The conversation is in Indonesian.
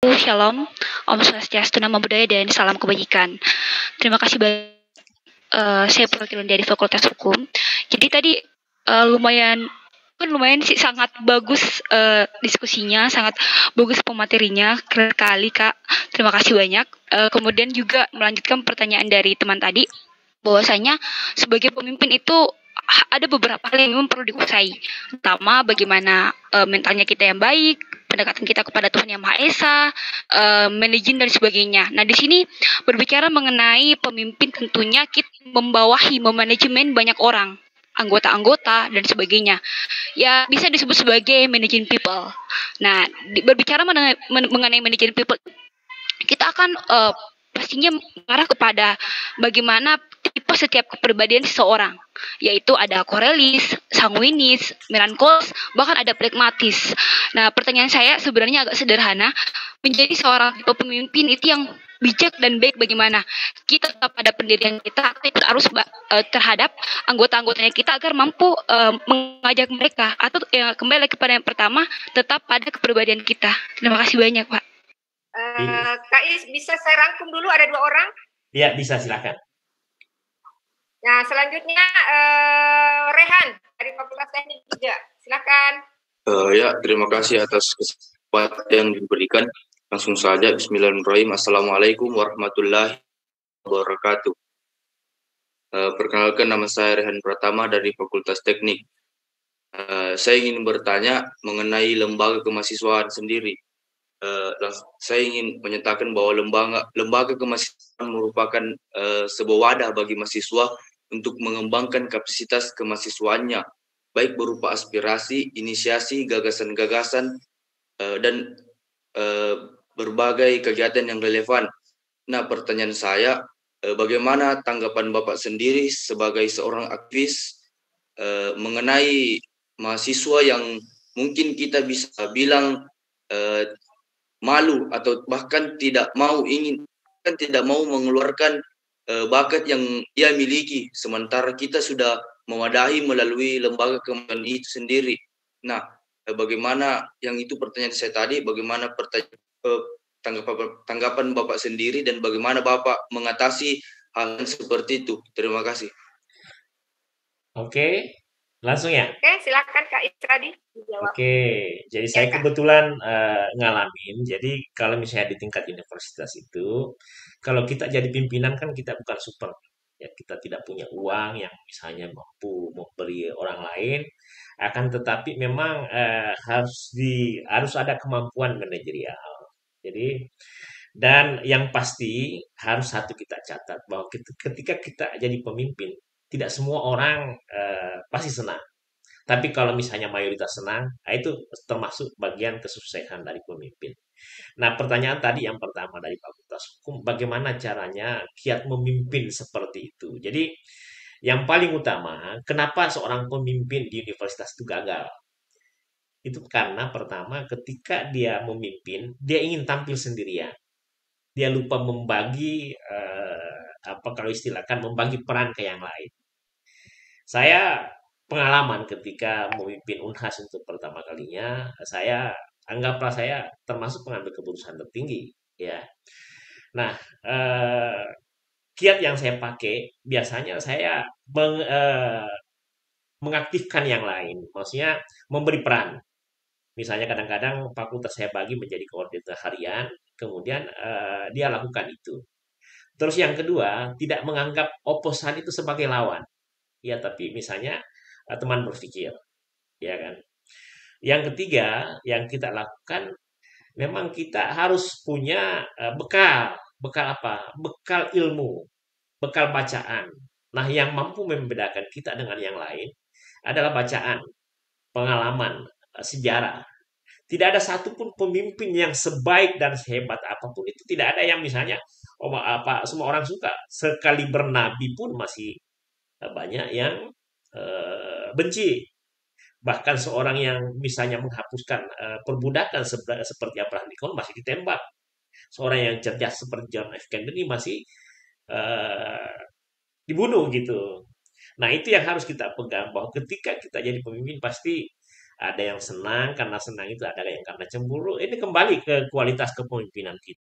Shalom, Om Swastiastu, Namo Buddhaya, dan salam kebajikan. Terima kasih banyak. Saya perwakilan dari Fakultas Hukum. Jadi tadi lumayan sih, sangat bagus diskusinya, sangat bagus pematerinya, keren sekali Kak. Terima kasih banyak. Kemudian juga melanjutkan pertanyaan dari teman tadi, bahwasanya sebagai pemimpin itu ada beberapa hal yang memang perlu dikuasai. Pertama, bagaimana mentalnya kita yang baik, pendekatan kita kepada Tuhan Yang Maha Esa, manajemen dan sebagainya. Nah, di sini berbicara mengenai pemimpin, tentunya kita membawahi, memanajemen banyak orang, anggota-anggota dan sebagainya. Ya, bisa disebut sebagai managing people. Nah, berbicara mengenai managing people, kita akan pastinya mengarah kepada bagaimana tipe setiap kepribadian seseorang, yaitu ada korelis, sanguinis, melankolis, bahkan ada pragmatis. Nah, pertanyaan saya sebenarnya agak sederhana, menjadi seorang tipe pemimpin itu yang bijak dan baik bagaimana? Kita tetap pada pendirian kita harus terhadap anggota-anggotanya kita agar mampu mengajak mereka, atau kembali lagi kepada yang pertama, tetap pada kepribadian kita. Terima kasih banyak, Pak. Kak Is, bisa saya rangkum dulu, ada 2 orang? Ya, bisa, silakan. Nah, selanjutnya Rehan dari Fakultas Teknik juga, silakan. Ya, terima kasih atas kesempatan yang diberikan. Langsung saja, Bismillahirrahmanirrahim. Assalamualaikum warahmatullahi wabarakatuh. Perkenalkan, nama saya Rehan Pratama dari Fakultas Teknik. Saya ingin bertanya mengenai lembaga kemahasiswaan sendiri. Saya ingin menyatakan bahwa lembaga kemahasiswaan merupakan sebuah wadah bagi mahasiswa untuk mengembangkan kapasitas kemahasiswaannya, baik berupa aspirasi, inisiasi, gagasan-gagasan, dan berbagai kegiatan yang relevan. Nah, pertanyaan saya, bagaimana tanggapan Bapak sendiri sebagai seorang aktivis mengenai mahasiswa yang mungkin kita bisa bilang malu atau bahkan tidak mau mengeluarkan bakat yang ia miliki, sementara kita sudah mewadahi melalui lembaga kemahasiswaan itu sendiri. Nah, bagaimana yang itu pertanyaan saya tadi, bagaimana tanggapan Bapak sendiri dan bagaimana Bapak mengatasi hal yang seperti itu? Terima kasih. Oke, langsung ya. Oke, silakan Kak Isradi dijawab. Oke, jadi saya Kak. kebetulan ngalamin. Jadi kalau misalnya di tingkat universitas itu, kalau kita jadi pimpinan kan kita bukan super. Ya, kita tidak punya uang yang misalnya mampu memberi orang lain. Akan tetapi memang harus ada kemampuan manajerial. Jadi dan yang pasti harus satu kita catat bahwa ketika kita jadi pemimpin, tidak semua orang pasti senang. Tapi kalau misalnya mayoritas senang, nah itu termasuk bagian kesuksesan dari pemimpin. Nah, pertanyaan tadi yang pertama dari Fakultas Hukum, bagaimana caranya kiat memimpin seperti itu? Jadi, yang paling utama, kenapa seorang pemimpin di universitas itu gagal? Itu karena pertama, ketika dia memimpin, dia ingin tampil sendirian. Dia lupa membagi, kalau istilahkan, membagi peran ke yang lain. Saya pengalaman ketika memimpin Unhas untuk pertama kalinya, anggaplah saya termasuk pengambil keputusan tertinggi, ya. Nah, kiat yang saya pakai biasanya saya mengaktifkan yang lain, maksudnya memberi peran. Misalnya kadang-kadang fakultas saya bagi menjadi koordinator harian, kemudian dia lakukan itu. Terus yang kedua, tidak menganggap oposan itu sebagai lawan. Ya, tapi misalnya teman berpikir, ya kan. Yang ketiga yang kita lakukan, memang kita harus punya bekal. Bekal apa? Bekal ilmu, bekal bacaan. Nah, yang mampu membedakan kita dengan yang lain adalah bacaan, pengalaman, sejarah. Tidak ada satupun pemimpin yang sebaik dan sehebat apapun itu, tidak ada yang misalnya semua orang suka. Sekali bernabi pun masih banyak yang benci. Bahkan seorang yang misalnya menghapuskan perbudakan seperti Abraham Lincoln masih ditembak. Seorang yang cerdas seperti John F. Kennedy masih dibunuh gitu. Nah, itu yang harus kita pegang, bahwa ketika kita jadi pemimpin pasti Ada yang senang karena senang itu, ada yang karena cemburu. Ini kembali ke kualitas kepemimpinan kita.